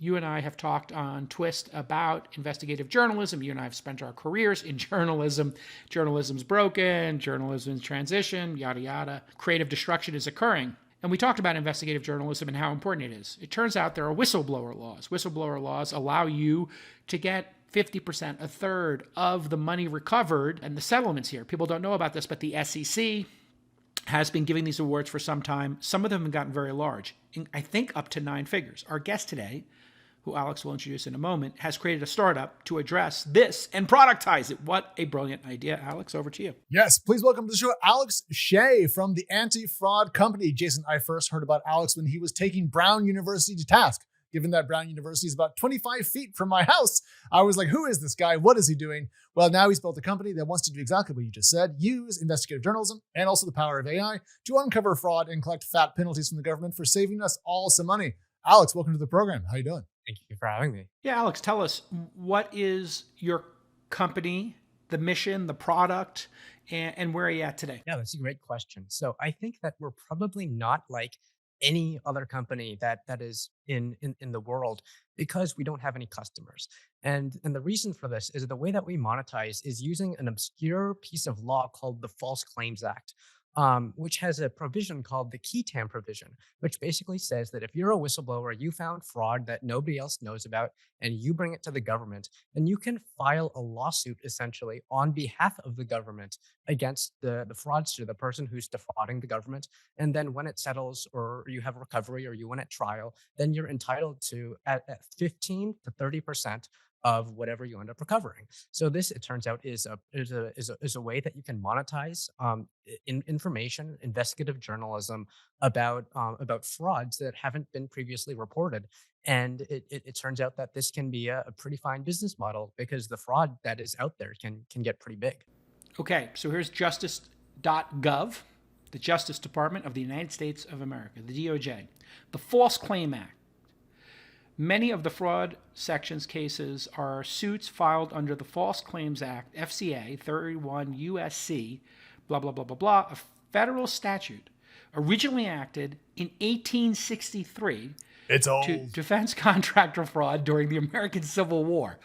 you and I have talked on Twist about investigative journalism. You and I have spent our careers in journalism. Journalism's broken, journalism's transition, yada, yada. Creative destruction is occurring. And we talked about investigative journalism and how important it is. It turns out there are whistleblower laws. Whistleblower laws allow you to get 50%, a third of the money recovered and the settlements here. People don't know about this, but the SEC has been giving these awards for some time. Some of them have gotten very large, I think up to 9 figures. Our guest today, who Alex will introduce in a moment, has created a startup to address this and productize it. What a brilliant idea. Alex, over to you. Yes, please welcome to the show, Alex Shieh from the Anti-Fraud Company. Jason, I first heard about Alex when he was taking Brown University to task. Given that Brown University is about 25 feet from my house, I was like, who is this guy? What is he doing? Well, now he's built a company that wants to do exactly what you just said, use investigative journalism and also the power of AI to uncover fraud and collect fat penalties from the government for saving us all some money. Alex, welcome to the program. How you doing? Thank you for having me. Yeah, Alex, tell us, what is your company, the mission, the product, and where are you at today? Yeah, that's a great question. So I think that we're probably not like any other company that is in the world because we don't have any customers. And the reason for this is the way that we monetize is using an obscure piece of law called the False Claims Act. Which has a provision called the key tam provision, which basically says that if you're a whistleblower, you found fraud that nobody else knows about, and you bring it to the government, then you can file a lawsuit essentially on behalf of the government against the fraudster, the person who's defrauding the government. And then when it settles or you have recovery or you win at trial, then you're entitled to at 15 to 30% of whatever you end up recovering. So this, it turns out, is a way that you can monetize information, investigative journalism about frauds that haven't been previously reported. And it turns out that this can be a pretty fine business model because the fraud that is out there can get pretty big. Okay, so here's justice.gov, the Justice Department of the United States of America, the DOJ, the False Claim Act. Many of the fraud sections cases are suits filed under the False Claims Act, FCA 31 USC, blah, blah, blah, blah, blah, a federal statute originally acted in 1863 It's old. to defense contractor fraud during the American Civil War.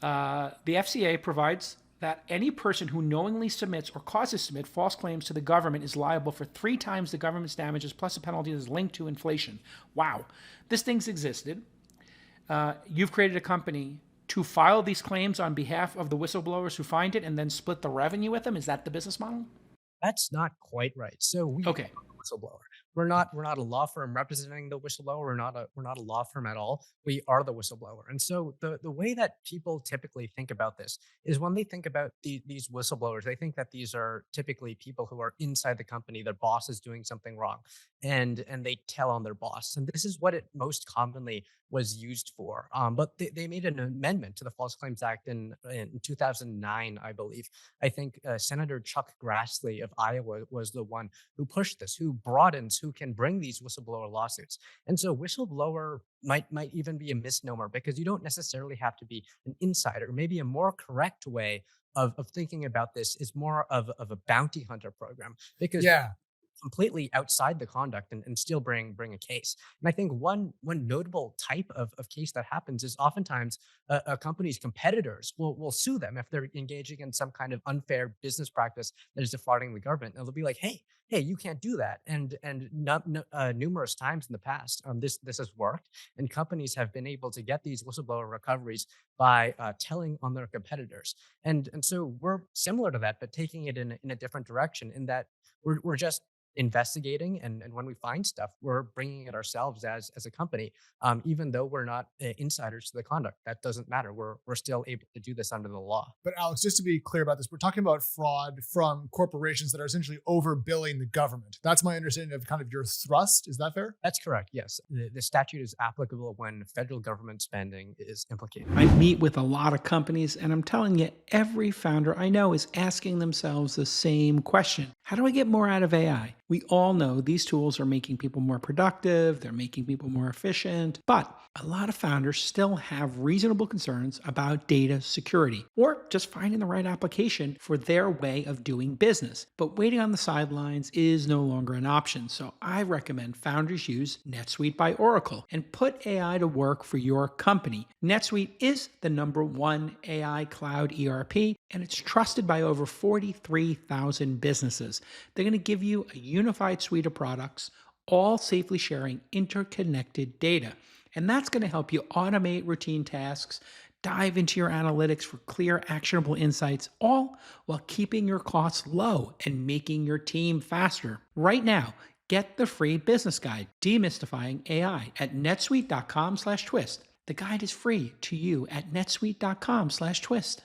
The FCA provides that any person who knowingly submits or causes to submit false claims to the government is liable for 3 times the government's damages plus a penalty that is linked to inflation. Wow. This thing's existed. You've created a company to file these claims on behalf of the whistleblowers who find it and then split the revenue with them. Is that the business model? That's not quite right. So we Okay. are a whistleblower. We're not a law firm representing the whistleblower. We're not a law firm at all. We are the whistleblower. And so the way that people typically think about this is when they think about these whistleblowers, they think that these are typically people who are inside the company. Their boss is doing something wrong, and they tell on their boss. And this is what it most commonly was used for. But they made an amendment to the False Claims Act in 2009, I believe. I think Senator Chuck Grassley of Iowa was the one who pushed this, who broadens who can bring these whistleblower lawsuits. And so whistleblower might even be a misnomer because you don't necessarily have to be an insider. Maybe a more correct way of thinking about this is more of a bounty hunter program because Yeah. completely outside the conduct and still bring a case. And I think one notable type of case that happens is oftentimes a company's competitors will sue them if they're engaging in some kind of unfair business practice that is defrauding the government. And they'll be like, hey, you can't do that. And numerous times in the past, this has worked, and companies have been able to get these whistleblower recoveries by telling on their competitors. And so we're similar to that, but taking it in a different direction in that we're just investigating, and when we find stuff, we're bringing it ourselves as a company, even though we're not insiders to the conduct. That doesn't matter. We're still able to do this under the law. But Alex, just to be clear about this, we're talking about fraud from corporations that are essentially overbilling the government. That's my understanding of kind of your thrust. Is that fair? That's correct. Yes, the statute is applicable when federal government spending is implicated. I meet with a lot of companies, and I'm telling you, every founder I know is asking themselves the same question. How do I get more out of AI? We all know these tools are making people more productive, they're making people more efficient, but a lot of founders still have reasonable concerns about data security or just finding the right application for their way of doing business. But waiting on the sidelines is no longer an option, so I recommend founders use NetSuite by Oracle and put AI to work for your company. NetSuite is the #1 AI cloud ERP, and it's trusted by over 43,000 businesses. They're going to give you a unified suite of products, all safely sharing interconnected data. And that's going to help you automate routine tasks, dive into your analytics for clear, actionable insights, all while keeping your costs low and making your team faster. Right now, get the free business guide, Demystifying AI, at netsuite.com/twist. The guide is free to you at netsuite.com/twist.